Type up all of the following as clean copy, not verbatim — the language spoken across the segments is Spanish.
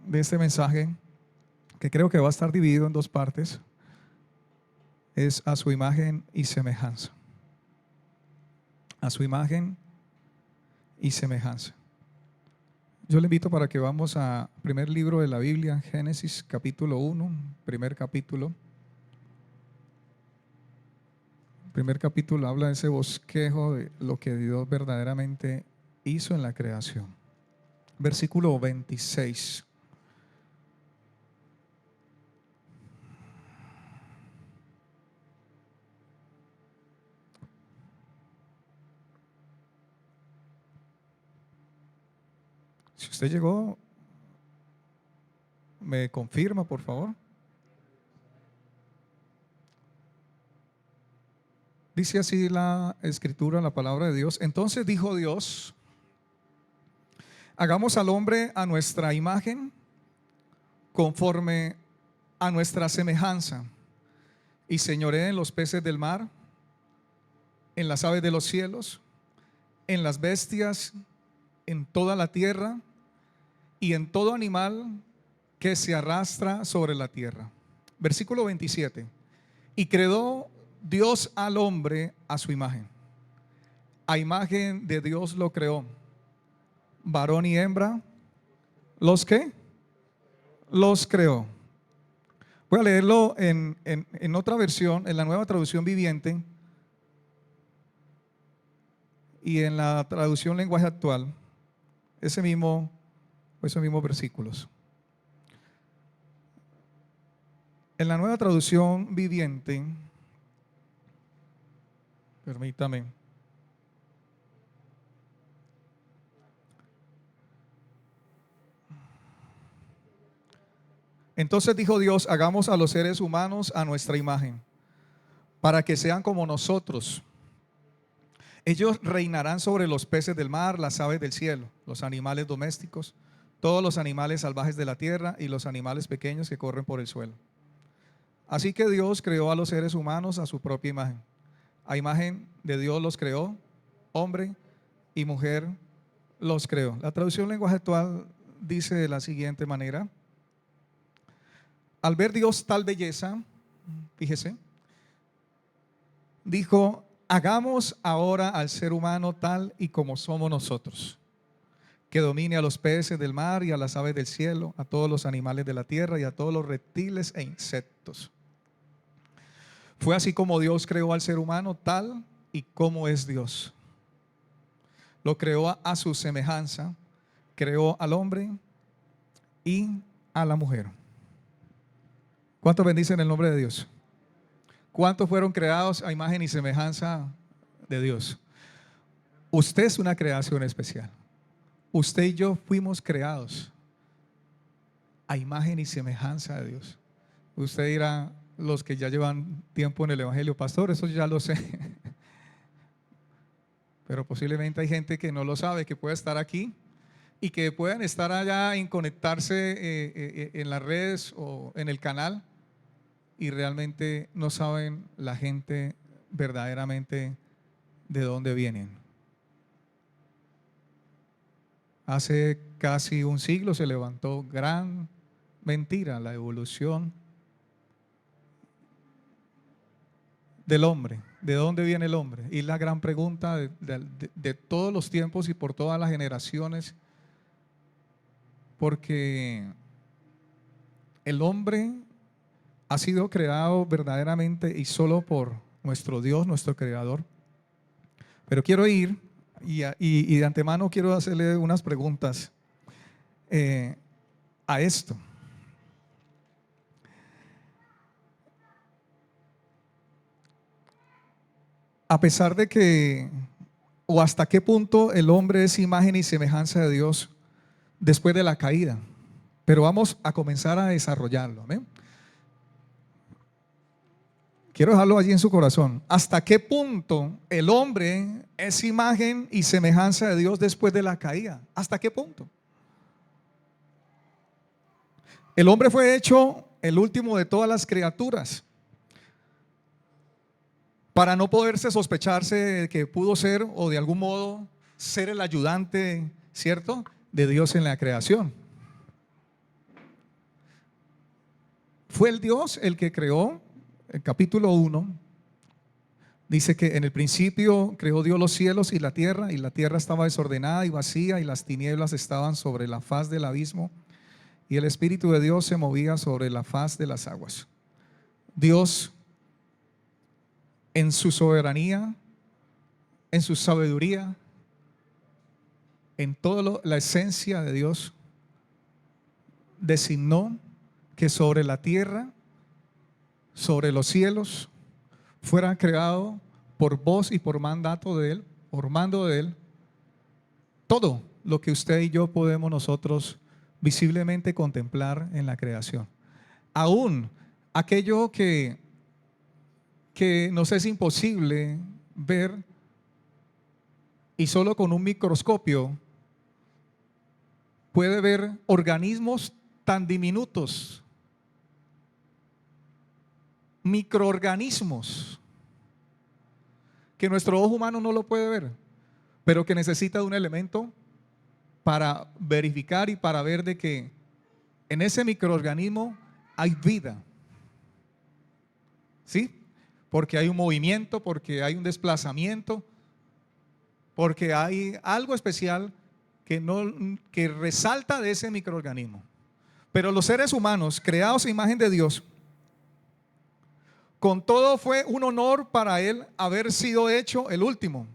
de este mensaje, que creo que va a estar dividido en dos partes, es a su imagen y semejanza. A su imagen y semejanza. Yo le invito para que vamos al primer libro de la Biblia, Génesis capítulo 1, primer capítulo. El primer capítulo habla de ese bosquejo de lo que Dios verdaderamente hizo en la creación. Versículo 26. Si usted llegó, me confirma, por favor. Dice así la escritura, la palabra de Dios. Entonces dijo Dios: hagamos al hombre a nuestra imagen, conforme a nuestra semejanza, y señoree en los peces del mar, en las aves de los cielos, en las bestias, en toda la tierra y en todo animal que se arrastra sobre la tierra. Versículo 27. Y creó Dios al hombre a su imagen. A imagen de Dios lo creó. Varón y hembra, ¿los qué? Los creó. Voy a leerlo en otra versión, en la Nueva Traducción Viviente y en la traducción Lenguaje Actual, esos mismos versículos. En la Nueva Traducción Viviente, permítame. Entonces dijo Dios: hagamos a los seres humanos a nuestra imagen, para que sean como nosotros. Ellos reinarán sobre los peces del mar, las aves del cielo, los animales domésticos, todos los animales salvajes de la tierra y los animales pequeños que corren por el suelo. Así que Dios creó a los seres humanos a su propia imagen. A imagen de Dios los creó, hombre y mujer los creó. La traducción Lenguaje Actual dice de la siguiente manera: al ver Dios tal belleza, fíjese, dijo: hagamos ahora al ser humano tal y como somos nosotros, que domine a los peces del mar y a las aves del cielo, a todos los animales de la tierra y a todos los reptiles e insectos. Fue así como Dios creó al ser humano tal y como es Dios. Lo creó a su semejanza, creó al hombre y a la mujer. ¿Cuántos bendicen el nombre de Dios? ¿Cuántos fueron creados a imagen y semejanza de Dios? Usted es una creación especial. Usted y yo fuimos creados a imagen y semejanza de Dios. Usted dirá, los que ya llevan tiempo en el Evangelio: pastor, eso ya lo sé. Pero posiblemente hay gente que no lo sabe, que puede estar aquí y que puedan estar allá en conectarse en las redes o en el canal, y realmente no saben la gente verdaderamente de dónde vienen. Hace casi un siglo se levantó gran mentira, la evolución del hombre. ¿De dónde viene el hombre? Y la gran pregunta de todos los tiempos y por todas las generaciones, porque el hombre ha sido creado verdaderamente y solo por nuestro Dios, nuestro Creador. Pero quiero ir y de antemano quiero hacerle unas preguntas a esto. A pesar de que, o hasta qué punto el hombre es imagen y semejanza de Dios después de la caída. Pero vamos a comenzar a desarrollarlo. ¿Amén? Quiero dejarlo allí en su corazón. ¿Hasta qué punto el hombre es imagen y semejanza de Dios después de la caída? ¿Hasta qué punto? El hombre fue hecho el último de todas las criaturas, para no poderse sospecharse de que pudo ser o de algún modo ser el ayudante, ¿cierto?, de Dios en la creación. Fue el Dios el que creó, el capítulo 1, dice que en el principio creó Dios los cielos y la tierra estaba desordenada y vacía, y las tinieblas estaban sobre la faz del abismo, y el Espíritu de Dios se movía sobre la faz de las aguas. Dios, en su soberanía, en su sabiduría, en toda la esencia de Dios, designó que sobre la tierra, sobre los cielos, fuera creado por voz y por mandato de Él, por mando de Él, todo lo que usted y yo podemos nosotros visiblemente contemplar en la creación. Aún aquello que nos es imposible ver y solo con un microscopio puede ver organismos tan diminutos, microorganismos, que nuestro ojo humano no lo puede ver, pero que necesita de un elemento para verificar y para ver de que en ese microorganismo hay vida. ¿Sí? Porque hay un movimiento, porque hay un desplazamiento, porque hay algo especial que resalta de ese microorganismo. Pero los seres humanos, creados a imagen de Dios, con todo fue un honor para Él haber sido hecho el último,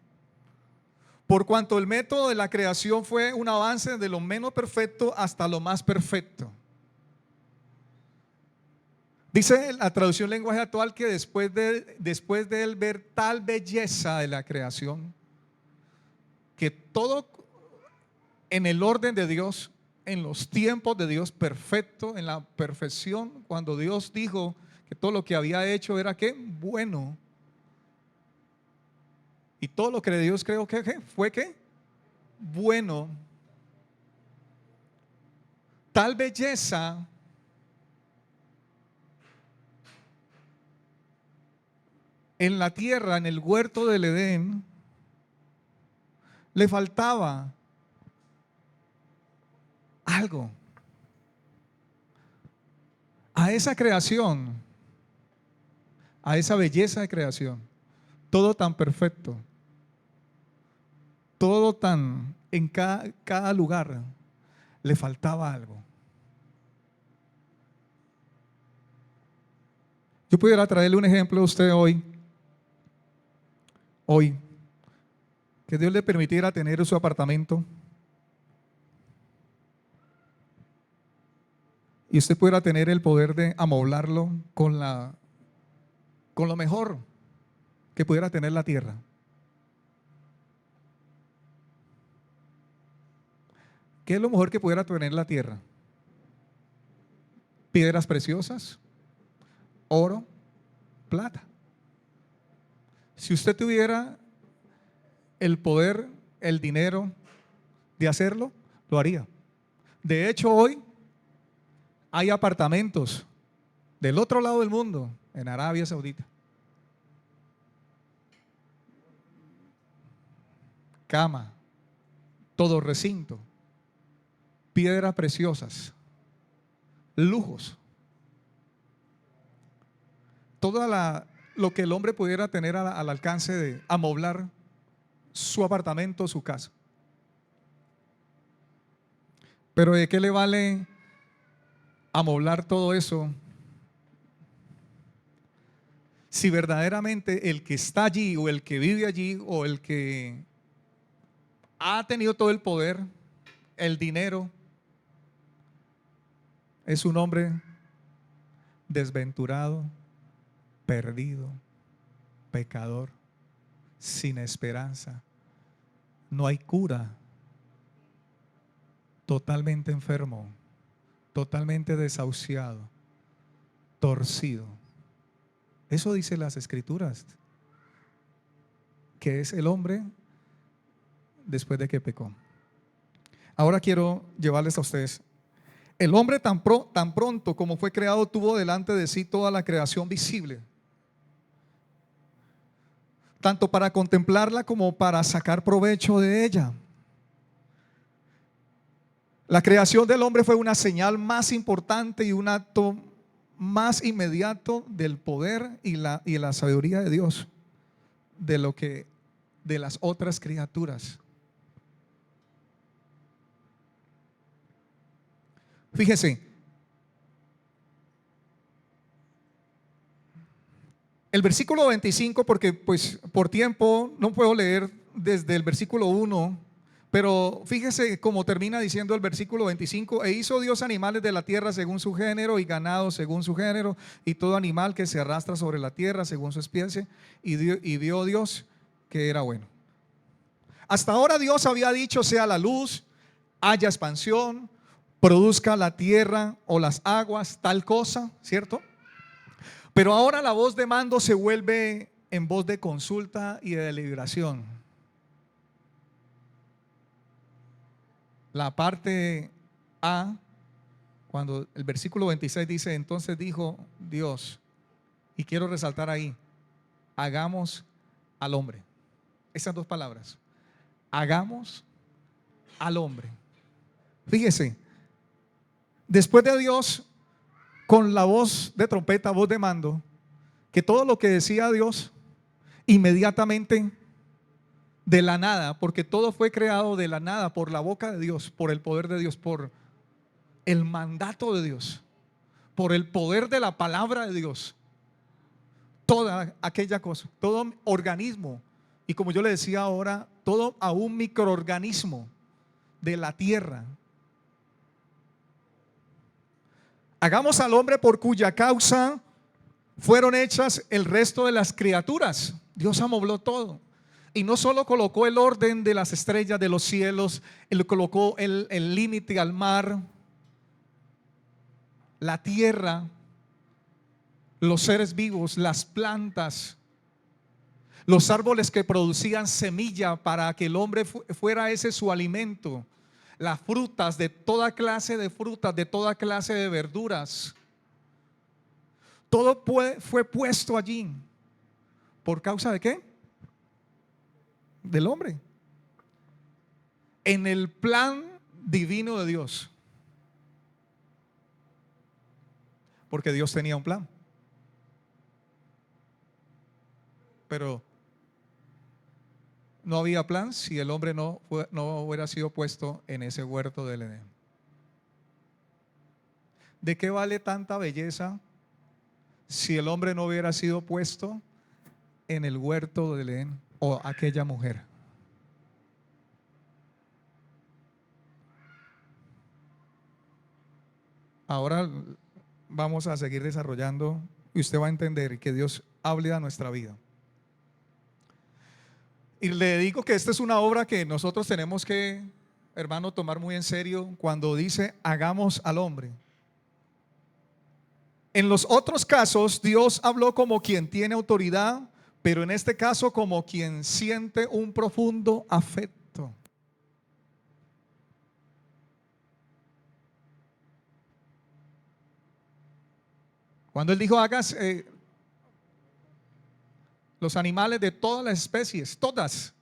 por cuanto el método de la creación fue un avance de lo menos perfecto hasta lo más perfecto. Dice la traducción lenguaje actual que después de él ver tal belleza de la creación, que todo en el orden de Dios, en los tiempos de Dios, perfecto, en la perfección, cuando Dios dijo que todo lo que había hecho era ¿qué? Bueno. Y todo lo que Dios creó que fue ¿qué? Bueno. Tal belleza en la tierra, en el huerto del Edén, le faltaba algo a esa creación, a esa belleza de creación, todo tan perfecto, todo tan en cada lugar, le faltaba algo. Yo pudiera traerle un ejemplo a usted hoy, que Dios le permitiera tener su apartamento y usted pudiera tener el poder de amoblarlo con lo mejor que pudiera tener la tierra. ¿Qué es lo mejor que pudiera tener la tierra? Piedras preciosas, oro, plata. Si usted tuviera el poder, el dinero de hacerlo, lo haría. De hecho, hoy hay apartamentos del otro lado del mundo, en Arabia Saudita. Cama, todo recinto, piedras preciosas, lujos. Lo que el hombre pudiera tener al alcance de amoblar su apartamento, su casa. Pero ¿de qué le vale amoblar todo eso si verdaderamente el que está allí o el que vive allí o el que ha tenido todo el poder, el dinero, es un hombre desventurado, perdido, pecador, sin esperanza? No hay cura, totalmente enfermo, totalmente desahuciado, torcido. Eso dice las Escrituras, que es el hombre después de que pecó. Ahora quiero llevarles a ustedes. El hombre tan pronto como fue creado tuvo delante de sí toda la creación visible, tanto para contemplarla como para sacar provecho de ella. La creación del hombre fue una señal más importante y un acto más inmediato del poder y la sabiduría de Dios de lo que de las otras criaturas. Fíjese, el versículo 25, porque pues por tiempo no puedo leer desde el versículo 1, pero fíjese cómo termina diciendo el versículo 25: e hizo Dios animales de la tierra según su género, y ganado según su género, y todo animal que se arrastra sobre la tierra según su especie, y vio Dios que era bueno. Hasta ahora Dios había dicho: sea la luz, haya expansión, produzca la tierra o las aguas tal cosa, ¿cierto? Pero ahora la voz de mando se vuelve en voz de consulta y de deliberación. La parte A, cuando el versículo 26 dice: entonces dijo Dios, y quiero resaltar ahí, hagamos al hombre. Esas dos palabras, hagamos al hombre. Fíjese, después de Dios, con la voz de trompeta, voz de mando, que todo lo que decía Dios, inmediatamente, de la nada, porque todo fue creado de la nada, por la boca de Dios, por el poder de Dios, por el mandato de Dios, por el poder de la palabra de Dios. Toda aquella cosa, todo organismo, y como yo le decía ahora, todo a un microorganismo de la tierra. Hagamos al hombre por cuya causa fueron hechas el resto de las criaturas. Dios amobló todo. Y no solo colocó el orden de las estrellas de los cielos, Él colocó el límite al mar, la tierra, los seres vivos, las plantas, los árboles que producían semilla para que el hombre fuera ese su alimento, las frutas, de toda clase de frutas, de toda clase de verduras. Todo fue puesto allí. ¿Por causa de qué? Del hombre. En el plan divino de Dios. Porque Dios tenía un plan. Pero no había plan si el hombre no hubiera sido puesto en ese huerto del Edén. ¿De qué vale tanta belleza si el hombre no hubiera sido puesto en el huerto del Edén, o aquella mujer? Ahora vamos a seguir desarrollando y usted va a entender que Dios hable a nuestra vida. Y le digo que esta es una obra que nosotros tenemos que, hermano, tomar muy en serio cuando dice hagamos al hombre. En los otros casos Dios habló como quien tiene autoridad, pero en este caso como quien siente un profundo afecto. Cuando Él dijo hagas los animales de todas las especies, todas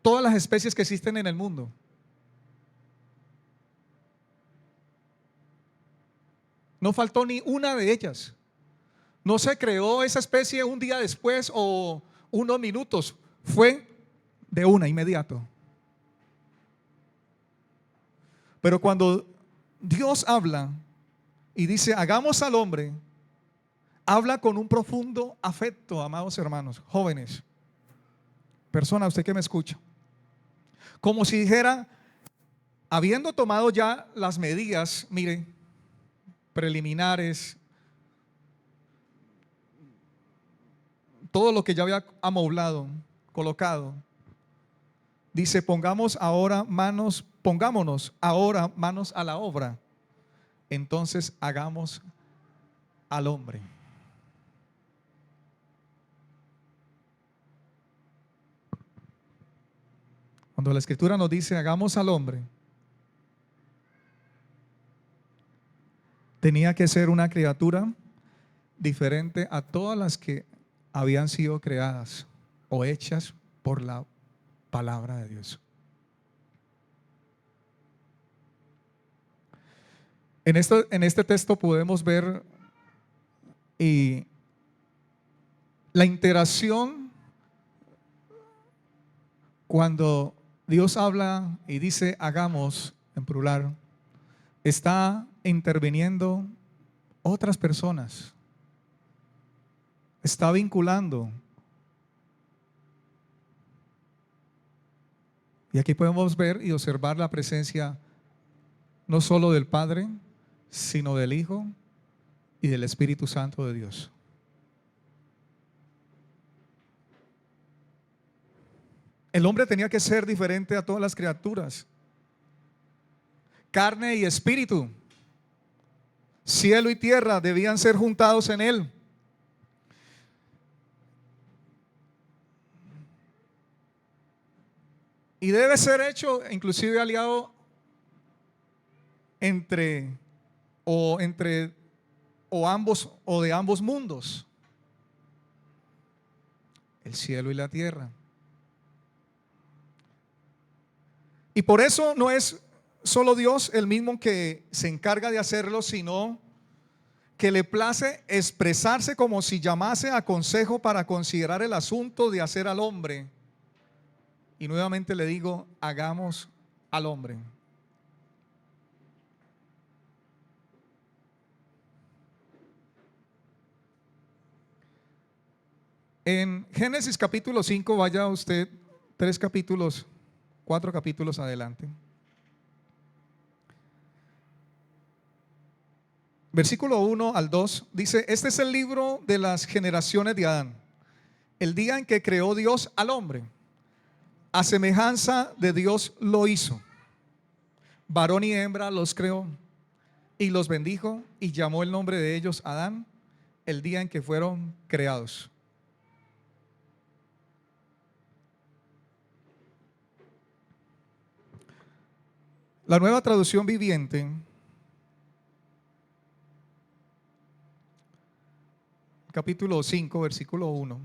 las especies que existen en el mundo. No faltó ni una de ellas. No se creó esa especie un día después o unos minutos. Fue de una, inmediato. Pero cuando Dios habla y dice hagamos al hombre, habla con un profundo afecto, amados hermanos, jóvenes, persona, usted que me escucha. Como si dijera, habiendo tomado ya las medidas, mire, preliminares, todo lo que ya había amoblado, colocado, dice pongámonos ahora manos a la obra. Entonces hagamos al hombre. Cuando la escritura nos dice hagamos al hombre, tenía que ser una criatura diferente a todas las que habían sido creadas o hechas por la palabra de Dios. En este texto podemos ver Y la interacción, cuando Dios habla y dice hagamos en plural, está interviniendo otras personas, está vinculando. Y aquí podemos ver y observar la presencia no solo del Padre, sino del Hijo y del Espíritu Santo de Dios. El hombre tenía que ser diferente a todas las criaturas. Carne y espíritu, cielo y tierra debían ser juntados en él. Y debe ser hecho inclusive aliado entre ambos o de ambos mundos, el cielo y la tierra. Y por eso no es solo Dios el mismo que se encarga de hacerlo, sino que le place expresarse como si llamase a consejo para considerar el asunto de hacer al hombre. Y nuevamente le digo, hagamos al hombre. En Génesis capítulo 5, vaya usted 4 capítulos adelante. Versículo 1 al 2 dice: este es el libro de las generaciones de Adán, el día en que creó Dios al hombre. A semejanza de Dios lo hizo, varón y hembra los creó, y los bendijo, y llamó el nombre de ellos Adán, el día en que fueron creados. La Nueva Traducción Viviente capítulo 5, versículo 1.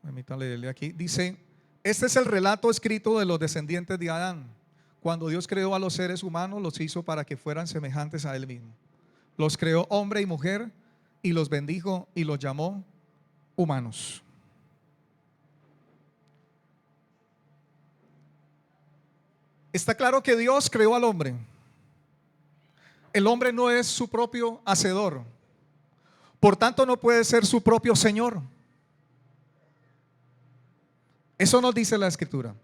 Permítanme leerle aquí. Dice: este es el relato escrito de los descendientes de Adán. Cuando Dios creó a los seres humanos, los hizo para que fueran semejantes a Él mismo. Los creó hombre y mujer, y los bendijo y los llamó humanos. Está claro que Dios creó al hombre. El hombre no es su propio hacedor, por tanto no puede ser su propio Señor. Eso nos dice la Escritura.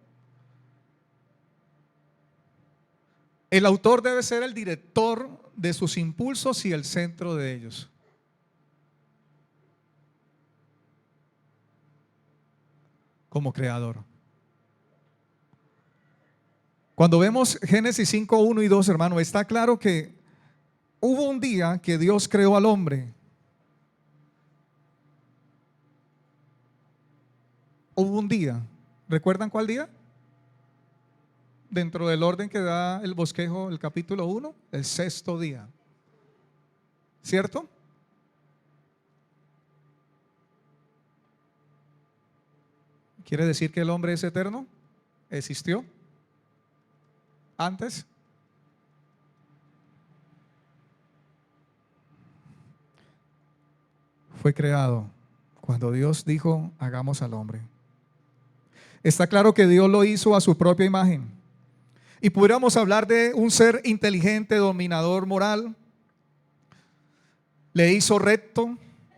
El autor debe ser el director de sus impulsos y el centro de ellos. Como creador. Cuando vemos Génesis 5, 1 y 2, hermano, está claro que hubo un día que Dios creó al hombre. Hubo un día. ¿Recuerdan cuál día? Dentro del orden que da el bosquejo, el capítulo 1, el sexto día. ¿Cierto? ¿Quiere decir que el hombre es eterno? ¿Existió antes? Fue creado cuando Dios dijo hagamos al hombre. Está claro que Dios lo hizo a su propia imagen. Y pudiéramos hablar de un ser inteligente, dominador moral. Le hizo recto,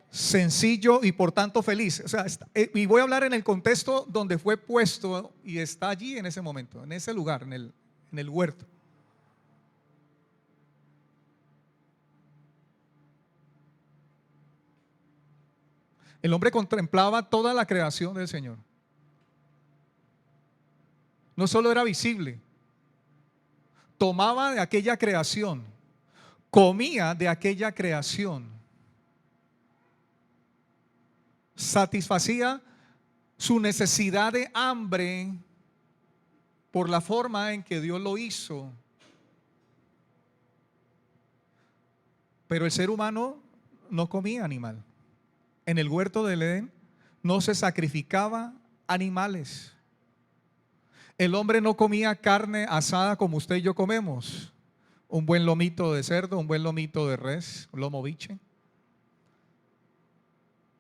sencillo y por tanto feliz. O sea, y voy a hablar en el contexto donde fue puesto y está allí en ese momento, en ese lugar, en el huerto. El hombre contemplaba toda la creación del Señor. No solo era visible, tomaba de aquella creación, comía de aquella creación, satisfacía su necesidad de hambre por la forma en que Dios lo hizo. Pero el ser humano no comía animal. En el huerto del Edén no se sacrificaba animales. El hombre no comía carne asada como usted y yo comemos, un buen lomito de cerdo, un buen lomito de res, lomo biche,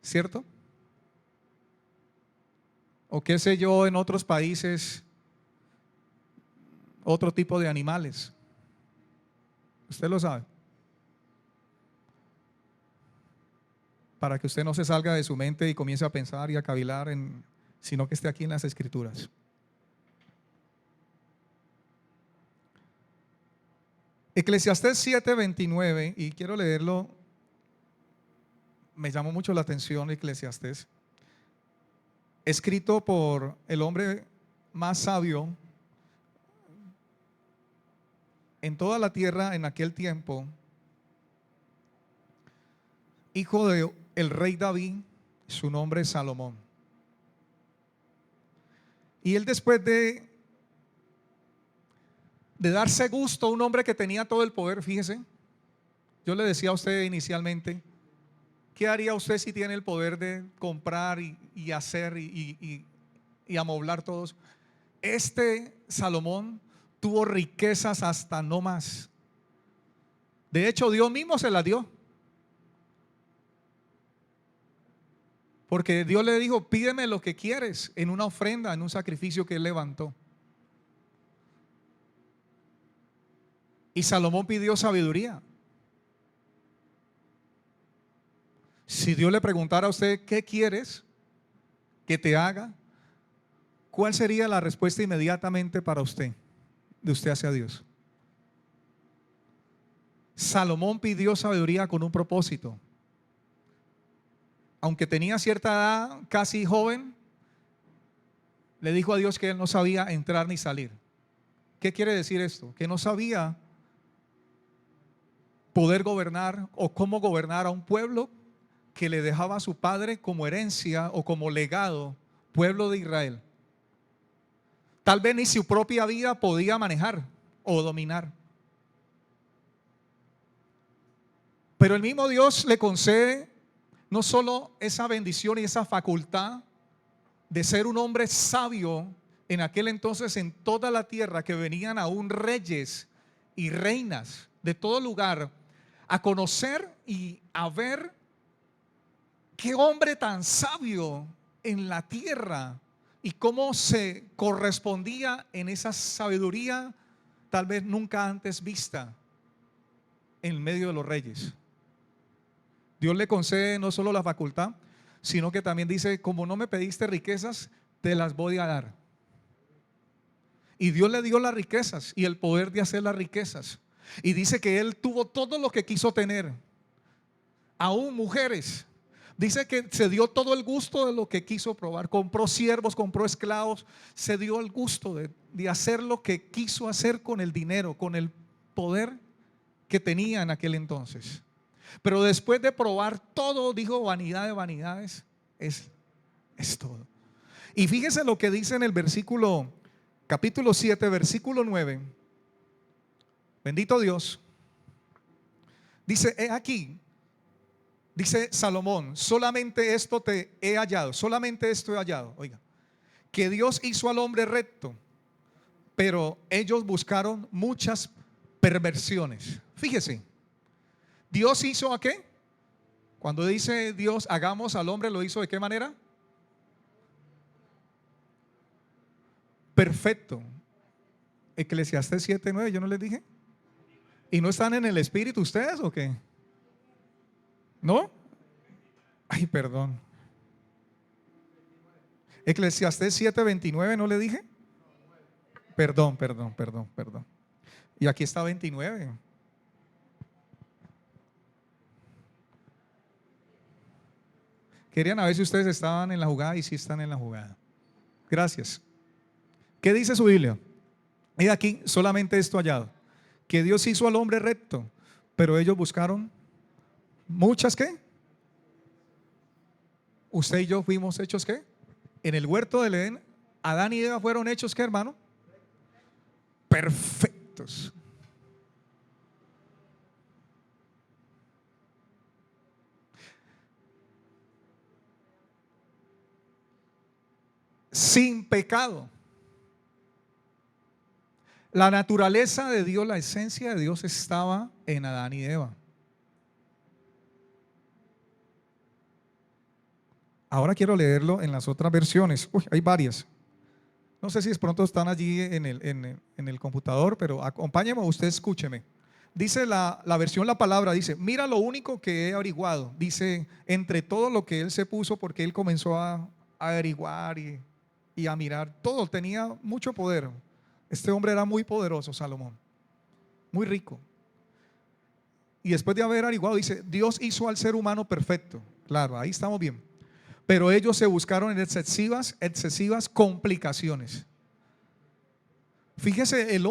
¿cierto? O qué sé yo, en otros países, otro tipo de animales. Usted lo sabe. Para que usted no se salga de su mente y comience a pensar y a cavilar, sino que esté aquí en las Escrituras. Eclesiastés 7:29, y quiero leerlo, me llamó mucho la atención Eclesiastés, escrito por el hombre más sabio en toda la tierra en aquel tiempo, hijo de el rey David, su nombre es Salomón. Y él, después de darse gusto a un hombre que tenía todo el poder, fíjese, yo le decía a usted inicialmente, ¿qué haría usted si tiene el poder de comprar y hacer y amoblar todos? Este Salomón tuvo riquezas hasta no más. De hecho, Dios mismo se las dio. Porque Dios le dijo, pídeme lo que quieres en una ofrenda, en un sacrificio que él levantó. Y Salomón pidió sabiduría. Si Dios le preguntara a usted, ¿qué quieres que te haga? ¿Cuál sería la respuesta inmediatamente para usted, de usted hacia Dios? Salomón pidió sabiduría con un propósito. Aunque tenía cierta edad, casi joven, le dijo a Dios que él no sabía entrar ni salir. ¿Qué quiere decir esto? Que no sabía poder gobernar o cómo gobernar a un pueblo que le dejaba a su padre como herencia o como legado, pueblo de Israel. Tal vez ni su propia vida podía manejar o dominar. Pero el mismo Dios le concede no solo esa bendición y esa facultad de ser un hombre sabio en aquel entonces en toda la tierra, que venían aún reyes y reinas de todo lugar a conocer y a ver qué hombre tan sabio en la tierra y cómo se correspondía en esa sabiduría tal vez nunca antes vista en medio de los reyes. Dios le concede no solo la facultad, sino que también dice, como no me pediste riquezas, te las voy a dar. Y Dios le dio las riquezas y el poder de hacer las riquezas. Y dice que él tuvo todo lo que quiso tener, aún mujeres. Dice que se dio todo el gusto de lo que quiso probar. Compró siervos, compró esclavos. Se dio el gusto de hacer lo que quiso hacer con el dinero, con el poder que tenía en aquel entonces. Pero después de probar todo, dijo, vanidad de vanidades, es todo. Y fíjese lo que dice en el versículo, capítulo 7, versículo 9. Bendito Dios. Dice, he aquí, dice Salomón, solamente esto te he hallado, solamente esto he hallado. Oiga, que Dios hizo al hombre recto, pero ellos buscaron muchas perversiones. Fíjese, Dios hizo ¿a qué? Cuando dice Dios, hagamos al hombre, ¿lo hizo de qué manera? Perfecto. Eclesiastés 7:9, yo no les dije. ¿Y no están en el espíritu ustedes o qué? ¿No? Ay, perdón. Eclesiastés 7:29, ¿no le dije? Perdón. Y aquí está 29. Querían a ver si ustedes estaban en la jugada, y sí están en la jugada. Gracias. ¿Qué dice su Biblia? Y aquí solamente esto hallado, que Dios hizo al hombre recto, pero ellos buscaron muchas ¿qué? Usted y yo fuimos hechos ¿qué? En el huerto del Edén, Adán y Eva fueron hechos ¿qué, hermano? Perfectos. Sin pecado. La naturaleza de Dios, la esencia de Dios estaba en Adán y Eva. Ahora quiero leerlo en las otras versiones. Uy, hay varias. No sé si de pronto están allí en el computador, pero acompáñeme, usted escúcheme. Dice la versión La Palabra, dice: mira lo único que he averiguado. Dice, entre todo lo que él se puso, porque él comenzó a averiguar y a mirar, todo tenía mucho poder. Este hombre era muy poderoso, Salomón, muy rico. Y después de haber averiguado, dice: Dios hizo al ser humano perfecto. Claro, ahí estamos bien. Pero ellos se buscaron en excesivas complicaciones. Fíjese, el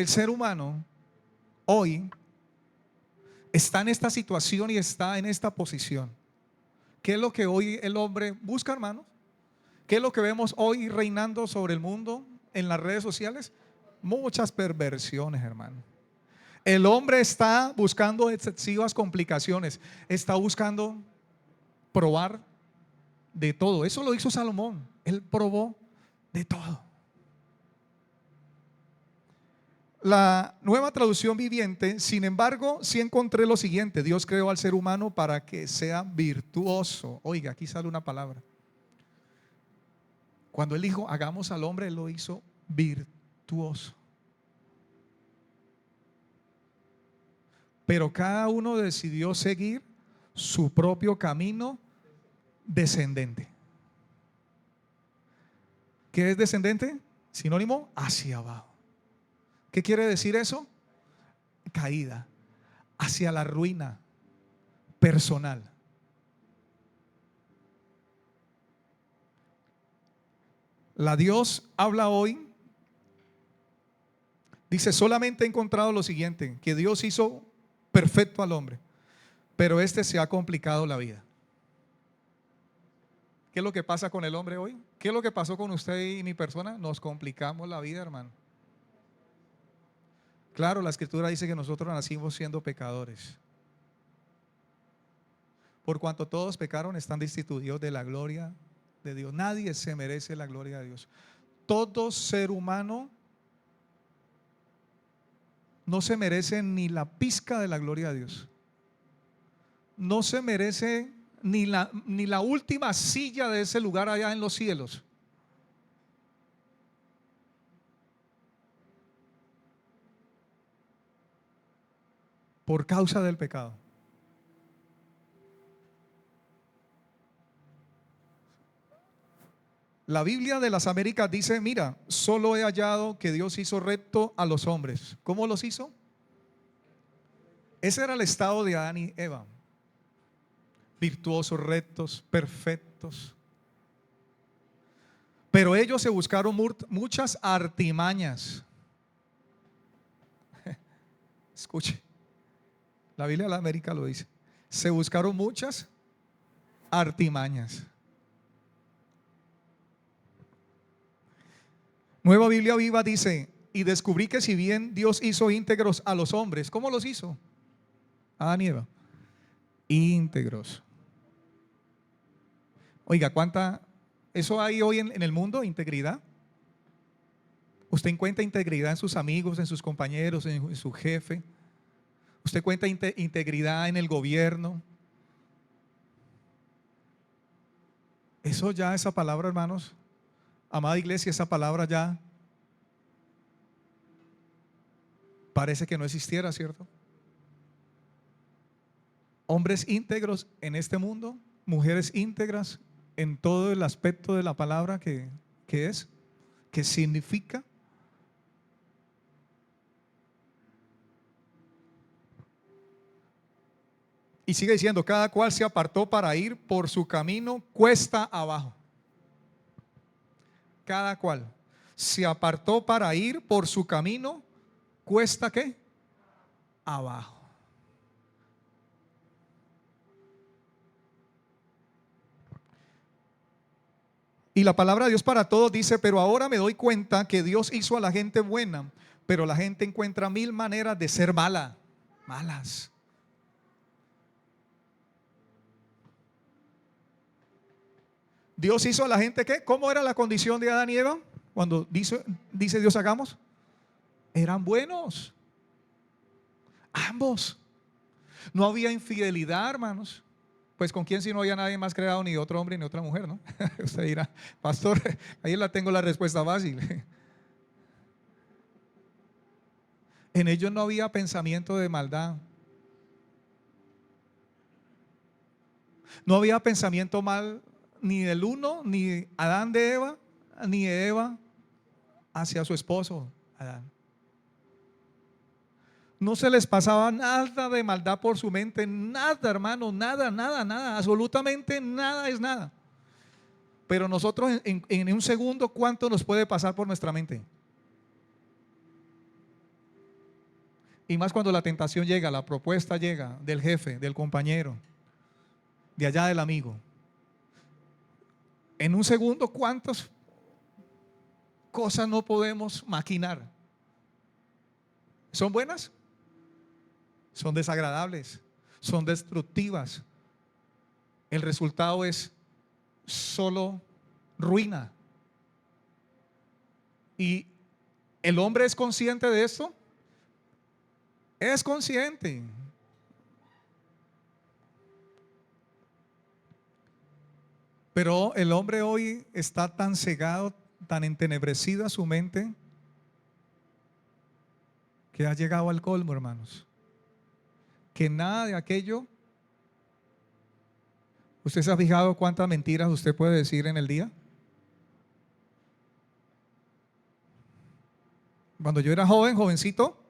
ser humano, hoy está en esta situación y está en esta posición. ¿Qué es lo que hoy el hombre busca, hermanos? ¿Qué es lo que vemos hoy reinando sobre el mundo en las redes sociales? Muchas perversiones, hermano. El hombre está buscando excesivas complicaciones, está buscando probar de todo. Eso lo hizo Salomón. Él probó de todo. La Nueva Traducción Viviente, sin embargo, sí encontré lo siguiente: Dios creó al ser humano para que sea virtuoso. Oiga, aquí sale una palabra. Cuando Él dijo hagamos al hombre, Él lo hizo virtuoso. Pero cada uno decidió seguir su propio camino descendente. ¿Qué es descendente? Sinónimo: hacia abajo. ¿Qué quiere decir eso? Caída, hacia la ruina personal. La Dios habla hoy. Dice: solamente he encontrado lo siguiente, que Dios hizo perfecto al hombre, pero este se ha complicado la vida. ¿Qué es lo que pasa con el hombre hoy? ¿Qué es lo que pasó con usted y mi persona? Nos complicamos la vida, hermano. Claro, la escritura dice que nosotros nacimos siendo pecadores. Por cuanto todos pecaron, están destituidos de la gloria de Dios. Nadie se merece la gloria de Dios. Todo ser humano no se merece ni la pizca de la gloria de Dios. No se merece ni la última silla de ese lugar allá en los cielos. Por causa del pecado. La Biblia de las Américas dice: mira, solo he hallado que Dios hizo recto a los hombres. ¿Cómo los hizo? Ese era el estado de Adán y Eva. Virtuosos, rectos, perfectos. Pero ellos se buscaron muchas artimañas. Escuche, la Biblia de la América lo dice. Se buscaron muchas artimañas. Nueva Biblia Viva dice: y descubrí que si bien Dios hizo íntegros a los hombres, ¿cómo los hizo? Adán y Eva. Íntegros. Oiga, eso hay hoy en el mundo, integridad. Usted encuentra integridad en sus amigos, en sus compañeros, en su jefe. Usted cuenta integridad en el gobierno. Eso ya, esa palabra, hermanos, amada iglesia, esa palabra ya parece que no existiera, ¿cierto? Hombres íntegros en este mundo, mujeres íntegras en todo el aspecto de la palabra que es, que significa. Y sigue diciendo: cada cual se apartó para ir por su camino cuesta abajo. Cada cual se apartó para ir por su camino cuesta ¿qué? Abajo. Y la palabra de Dios para todos dice: pero ahora me doy cuenta que Dios hizo a la gente buena, pero la gente encuentra mil maneras de ser malas. Dios hizo a la gente, ¿qué? ¿Cómo era la condición de Adán y Eva? Cuando dice Dios hagamos, eran buenos, ambos. No había infidelidad, hermanos. Pues con quién si no había nadie más creado, ni otro hombre ni otra mujer, ¿no? Usted dirá, pastor, ahí la tengo la respuesta fácil. En ellos no había pensamiento de maldad. No había pensamiento mal ni del uno, ni Adán de Eva, ni de Eva hacia su esposo, Adán. No se les pasaba nada de maldad por su mente, nada, hermano, nada, nada, nada, absolutamente nada es nada. Pero nosotros en un segundo, ¿cuánto nos puede pasar por nuestra mente? Y más cuando la tentación llega, la propuesta llega del jefe, del compañero, de allá del amigo. En un segundo, ¿cuántas cosas no podemos maquinar? ¿Son buenas? Son desagradables, son destructivas. El resultado es solo ruina. ¿Y el hombre es consciente de esto? Es consciente. Pero el hombre hoy está tan cegado, tan entenebrecida su mente, que ha llegado al colmo, hermanos. Que nada de aquello. ¿Usted se ha fijado cuántas mentiras usted puede decir en el día? Cuando yo era jovencito,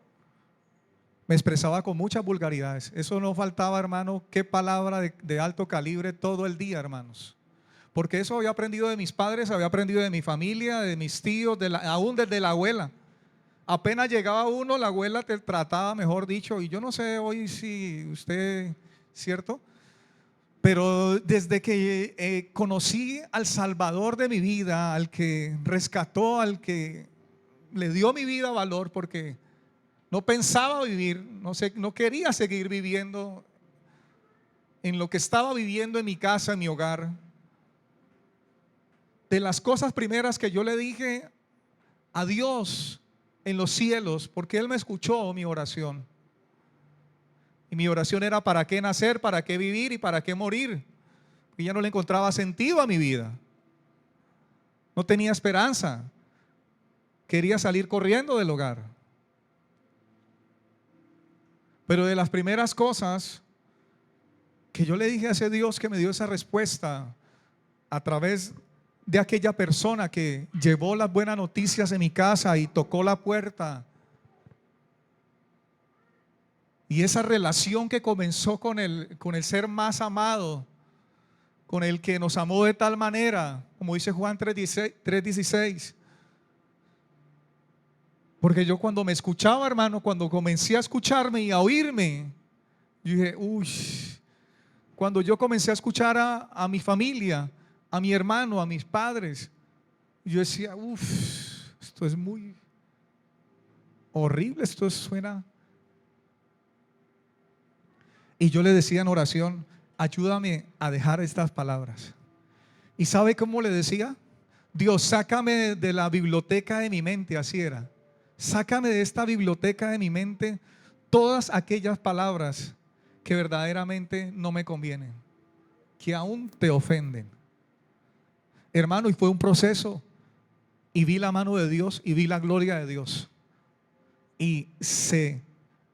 me expresaba con muchas vulgaridades. Eso no faltaba, hermano, qué palabra de alto calibre todo el día, hermanos. Porque eso había aprendido de mis padres, había aprendido de mi familia, de mis tíos, aún desde la abuela. Apenas llegaba uno, la abuela te trataba, mejor dicho, y yo no sé hoy si usted, ¿cierto? Pero desde que conocí al Salvador de mi vida, al que rescató, al que le dio mi vida valor, porque no pensaba vivir, no quería seguir viviendo en lo que estaba viviendo en mi casa, en mi hogar. De las cosas primeras que yo le dije a Dios en los cielos, porque Él me escuchó mi oración. Y mi oración era: ¿para qué nacer? ¿Para qué vivir? ¿Y para qué morir? Y ya no le encontraba sentido a mi vida. No tenía esperanza. Quería salir corriendo del hogar. Pero de las primeras cosas que yo le dije a ese Dios que me dio esa respuesta a través de aquella persona que llevó las buenas noticias en mi casa y tocó la puerta, y esa relación que comenzó con el ser más amado, con el que nos amó de tal manera, como dice Juan 3:16. Porque yo cuando me escuchaba, hermano, cuando comencé a escucharme y a oírme, yo dije, uy, cuando yo comencé a escuchar a mi familia, a mi hermano, a mis padres, yo decía, uff, esto es muy horrible, esto suena. Y yo le decía en oración: ayúdame a dejar estas palabras. ¿Y sabe cómo le decía? Dios, sácame de la biblioteca de mi mente, así era. Sácame de esta biblioteca de mi mente todas aquellas palabras que verdaderamente no me convienen, que aún te ofenden. Hermano, y fue un proceso, y vi la mano de Dios y vi la gloria de Dios. Y se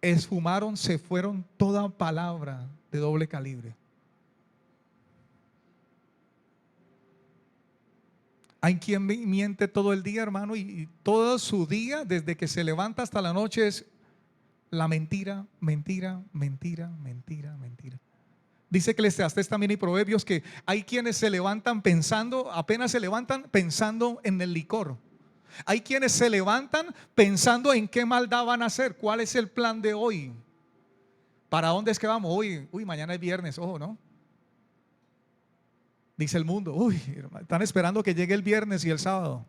esfumaron, se fueron toda palabra de doble calibre. Hay quien miente todo el día, hermano, y todo su día, desde que se levanta hasta la noche, es la mentira, mentira, mentira, mentira, mentira. Dice Eclesiastés también y Proverbios que hay quienes se levantan pensando, apenas se levantan pensando en el licor. Hay quienes se levantan pensando en qué maldad van a hacer, cuál es el plan de hoy, para dónde es que vamos. Uy, mañana es viernes, ojo, ¿no? Dice el mundo, uy, están esperando que llegue el viernes y el sábado,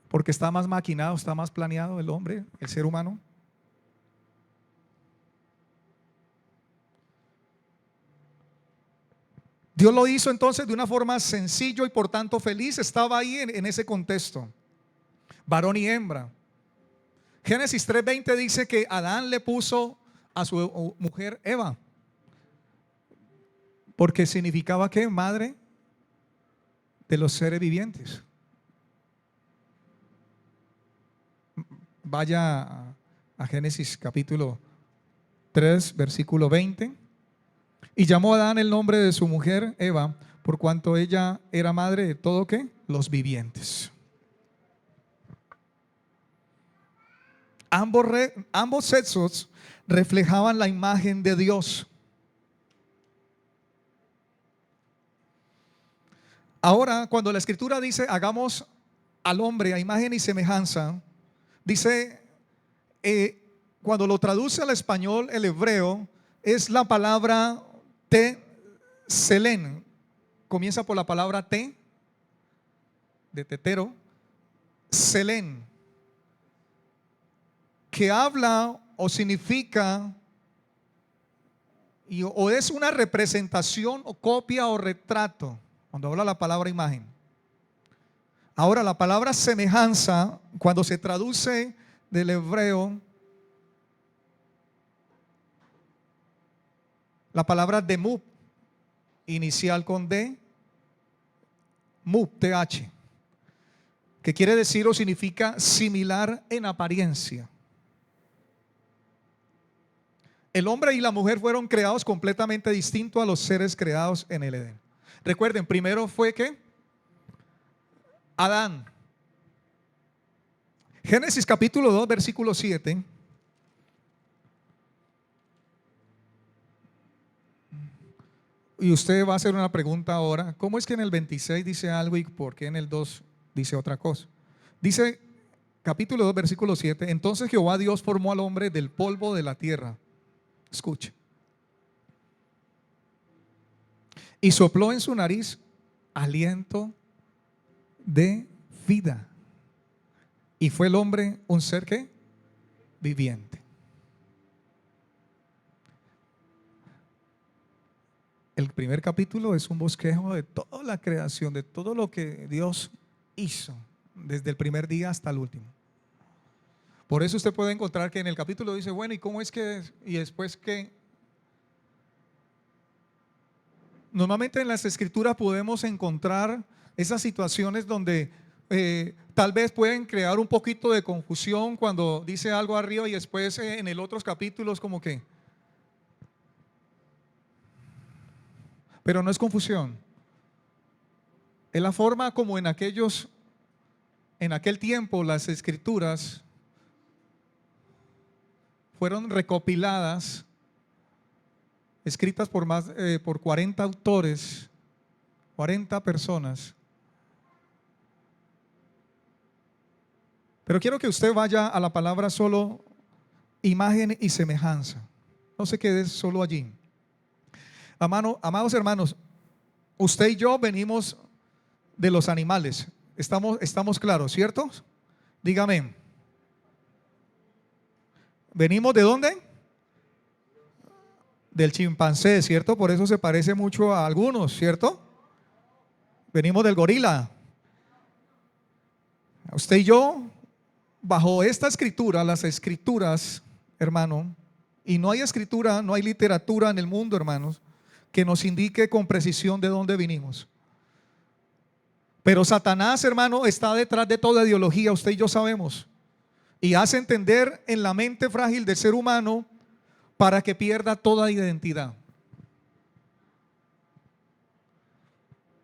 porque está más maquinado, está más planeado el hombre, el ser humano. Dios lo hizo entonces de una forma sencillo y por tanto feliz. Estaba ahí en ese contexto, varón y hembra. Génesis 3:20 dice que Adán le puso a su mujer Eva, porque significaba que madre de los seres vivientes. Vaya a Génesis capítulo 3, versículo 20. Y llamó a Adán el nombre de su mujer Eva, por cuanto ella era madre de todo ¿qué? Los vivientes. Ambos sexos reflejaban la imagen de Dios. Ahora, cuando la escritura dice hagamos al hombre a imagen y semejanza, dice, cuando lo traduce al español, el hebreo, es la palabra Selén. Comienza por la palabra te, de tetero, Selén, que habla o significa o es una representación o copia o retrato, cuando habla la palabra imagen. Ahora la palabra semejanza, cuando se traduce del hebreo, la palabra demub, inicial con D, mub, TH, que quiere decir o significa similar en apariencia. El hombre y la mujer fueron creados completamente distintos a los seres creados en el Edén. Recuerden, primero fue ¿qué? Adán. Génesis capítulo 2, versículo 7. Y usted va a hacer una pregunta ahora. ¿Cómo es que en el 26 dice algo y por qué en el 2 dice otra cosa? Dice capítulo 2, versículo 7. Entonces Jehová Dios formó al hombre del polvo de la tierra. Escuche. Y sopló en su nariz aliento de vida. Y fue el hombre un ser ¿qué? Viviente. El primer capítulo es un bosquejo de toda la creación, de todo lo que Dios hizo, desde el primer día hasta el último. Por eso usted puede encontrar que en el capítulo dice, bueno, ¿y cómo es que? Y después que normalmente en las escrituras podemos encontrar esas situaciones donde tal vez pueden crear un poquito de confusión cuando dice algo arriba y después en el otros capítulos como que, pero no es confusión. Es la forma como en aquel tiempo las escrituras fueron recopiladas, escritas por 40 autores, 40 personas. Pero quiero que usted vaya a la palabra solo imagen y semejanza. No se quede solo allí. Amados hermanos, usted y yo venimos de los animales. Estamos claros, ¿cierto? Dígame. ¿Venimos de dónde? Del chimpancé, ¿cierto? Por eso se parece mucho a algunos, ¿cierto? Venimos del gorila. Usted y yo, bajo esta escritura, las escrituras, hermano, y no hay escritura, no hay literatura en el mundo, hermanos, que nos indique con precisión de dónde vinimos. Pero Satanás, hermano, está detrás de toda ideología, usted y yo sabemos, y hace entender en la mente frágil del ser humano para que pierda toda identidad.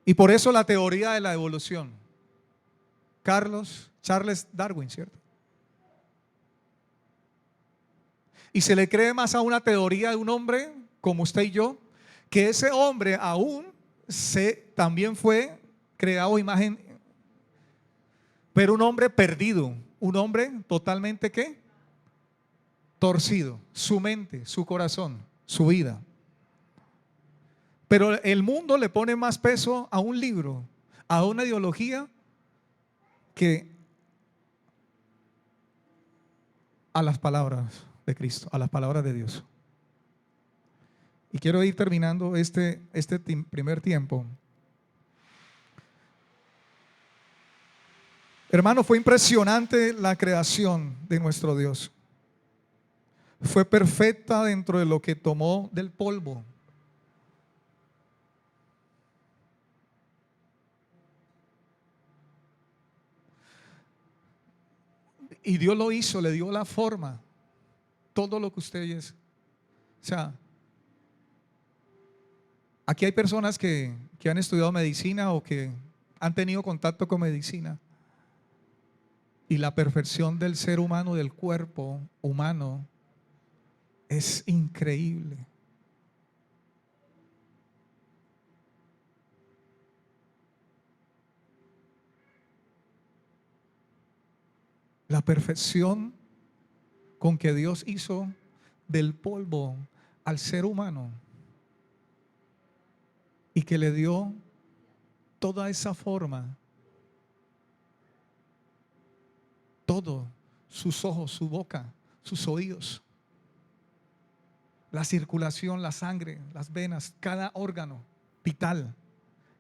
Y por eso la teoría de la evolución. Charles Darwin, ¿cierto? Y se le cree más a una teoría de un hombre como usted y yo, que ese hombre aún también fue creado a imagen, pero un hombre perdido, un hombre totalmente ¿qué? Torcido, su mente, su corazón, su vida. Pero el mundo le pone más peso a un libro, a una ideología, que a las palabras de Cristo, a las palabras de Dios. Y quiero ir terminando este primer tiempo. Hermano, fue impresionante la creación de nuestro Dios. Fue perfecta dentro de lo que tomó del polvo. Y Dios lo hizo, le dio la forma, todo lo que usted es. O sea, aquí hay personas que han estudiado medicina o que han tenido contacto con medicina. Y la perfección del ser humano, del cuerpo humano, es increíble. La perfección con que Dios hizo del polvo al ser humano y que le dio toda esa forma, todo, sus ojos, su boca, sus oídos, la circulación, la sangre, las venas, cada órgano vital,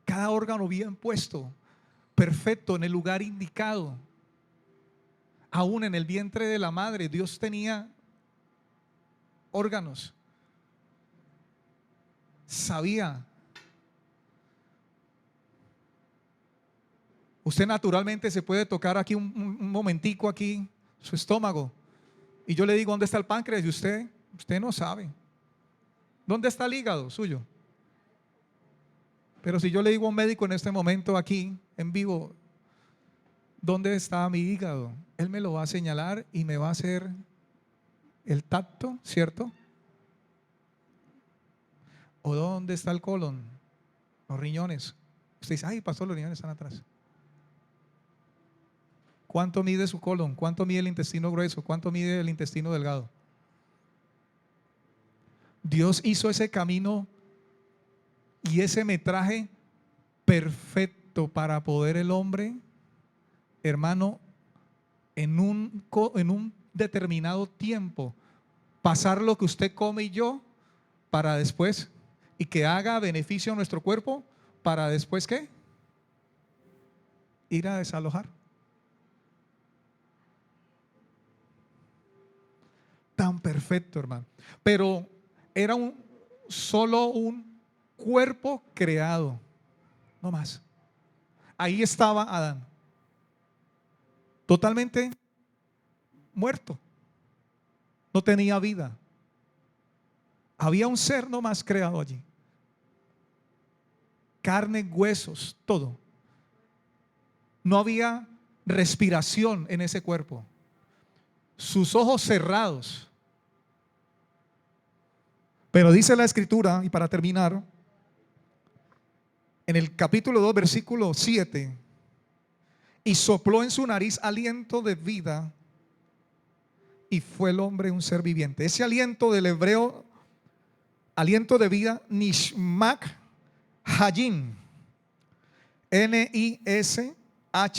cada órgano bien puesto, perfecto, en el lugar indicado. Aún en el vientre de la madre, Dios tenía órganos. Sabía. Usted naturalmente se puede tocar aquí un momentico aquí su estómago y yo le digo dónde está el páncreas y usted no sabe. ¿Dónde está el hígado suyo? Pero si yo le digo a un médico en este momento aquí en vivo, ¿dónde está mi hígado? Él me lo va a señalar y me va a hacer el tacto, ¿cierto? ¿O dónde está el colon? Los riñones. Usted dice, ay, pastor, los riñones están atrás. ¿Cuánto mide su colon? ¿Cuánto mide el intestino grueso? ¿Cuánto mide el intestino delgado? Dios hizo ese camino y ese metraje perfecto para poder el hombre, hermano, en un determinado tiempo, pasar lo que usted come y yo, para después, y que haga beneficio a nuestro cuerpo, para después, ¿qué? Ir a desalojar. Tan perfecto, hermano. Pero era solo un cuerpo creado, no más. Ahí estaba Adán, totalmente muerto, no tenía vida. Había un ser no más creado allí, carne, huesos, todo. No había respiración en ese cuerpo. Sus ojos cerrados. Pero dice la escritura, y para terminar, en el capítulo 2, versículo 7, y sopló en su nariz aliento de vida, y fue el hombre un ser viviente. Ese aliento del hebreo, aliento de vida, Nishmak Hayim, Nishmat,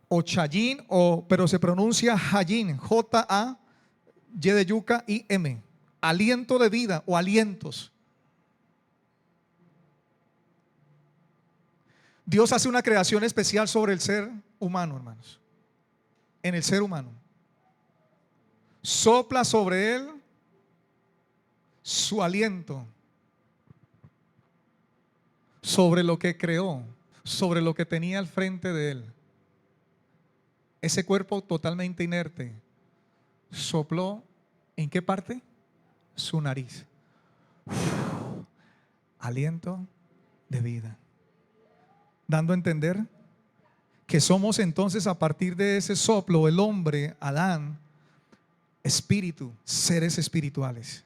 o Chayin, pero se pronuncia Hayim, J-A-Y de yuca y M. Aliento de vida o alientos. Dios hace una creación especial sobre el ser humano, hermanos. En el ser humano. Sopla sobre él su aliento. Sobre lo que creó, sobre lo que tenía al frente de él. Ese cuerpo totalmente inerte. Sopló, ¿en qué parte? Su nariz. Aliento de vida. Dando a entender que somos entonces, a partir de ese soplo, el hombre, Adán, espíritu, seres espirituales.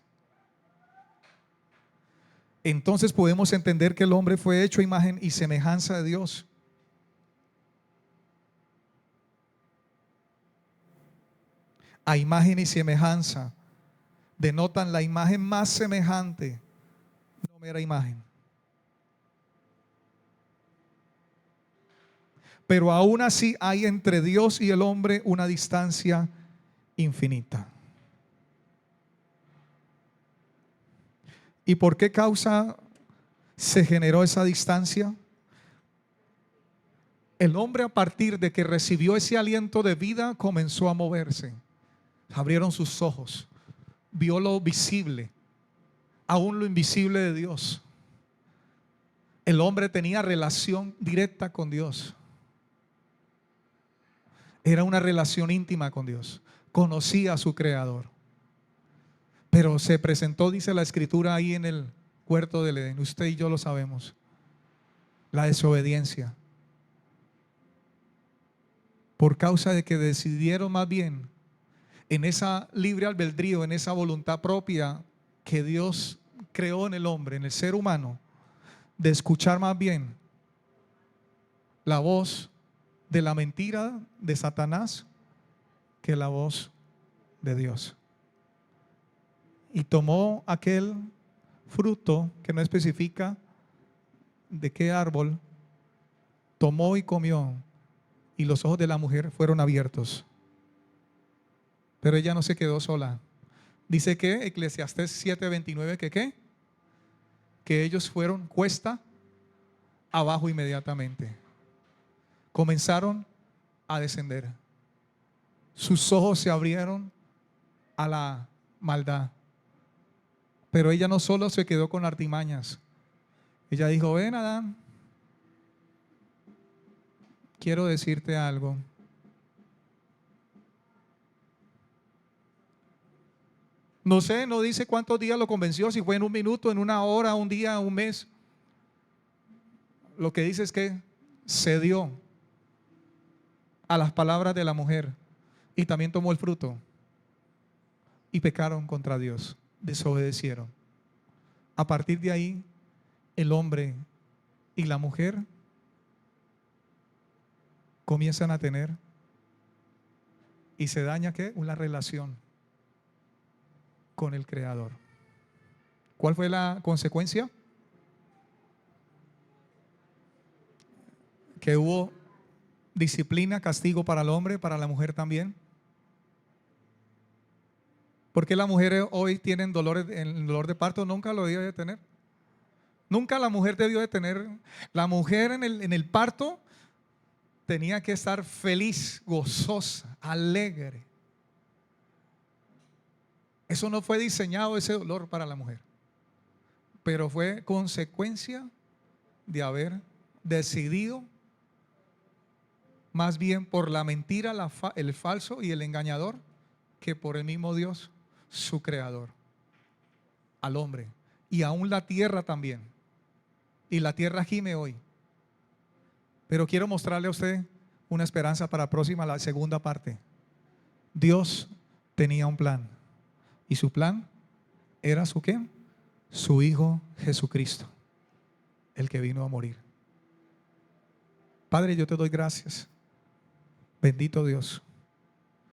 Entonces podemos entender que el hombre fue hecho a imagen y semejanza de Dios. A imagen y semejanza denotan la imagen más semejante, no mera imagen. Pero aún así hay entre Dios y el hombre una distancia infinita. ¿Y por qué causa se generó esa distancia? El hombre, a partir de que recibió ese aliento de vida, comenzó a moverse. Abrieron sus ojos, vio lo visible, aún lo invisible de Dios. El hombre tenía relación directa con Dios. Era una relación íntima con Dios. Conocía a su Creador. Pero se presentó, dice la Escritura, ahí en el huerto del Edén. Usted y yo lo sabemos. La desobediencia. Por causa de que decidieron más bien en esa libre albedrío, en esa voluntad propia que Dios creó en el hombre, en el ser humano, de escuchar más bien la voz de la mentira de Satanás que la voz de Dios. Y tomó aquel fruto que no especifica de qué árbol, tomó y comió, y los ojos de la mujer fueron abiertos. Pero ella no se quedó sola. Dice que Eclesiastés 7:29 que ¿qué? Que ellos fueron cuesta abajo inmediatamente. Comenzaron a descender. Sus ojos se abrieron a la maldad. Pero ella no solo se quedó con artimañas. Ella dijo: ven, Adán, quiero decirte algo. No sé, no dice cuántos días lo convenció, si fue en un minuto, en una hora, un día, un mes. Lo que dice es que cedió a las palabras de la mujer y también tomó el fruto y pecaron contra Dios, desobedecieron. A partir de ahí, el hombre y la mujer comienzan a tener, y se daña ¿qué? Una relación con el Creador. ¿Cuál fue la consecuencia? Que hubo disciplina, castigo para el hombre, para la mujer también. ¿Por qué las mujeres hoy tienen dolores, el dolor de parto? Nunca lo debió de tener. Nunca la mujer debió de tener. La mujer en el parto tenía que estar feliz, gozosa, alegre. Eso no fue diseñado, ese dolor, para la mujer, pero fue consecuencia de haber decidido más bien por la mentira, el falso y el engañador, que por el mismo Dios, su creador, al hombre. Y aún la tierra también. Y la tierra gime hoy. Pero quiero mostrarle a usted una esperanza para la próxima, la segunda parte. Dios tenía un plan. Y su plan era ¿su qué? Su Hijo Jesucristo, el que vino a morir. Padre, yo te doy gracias. Bendito Dios,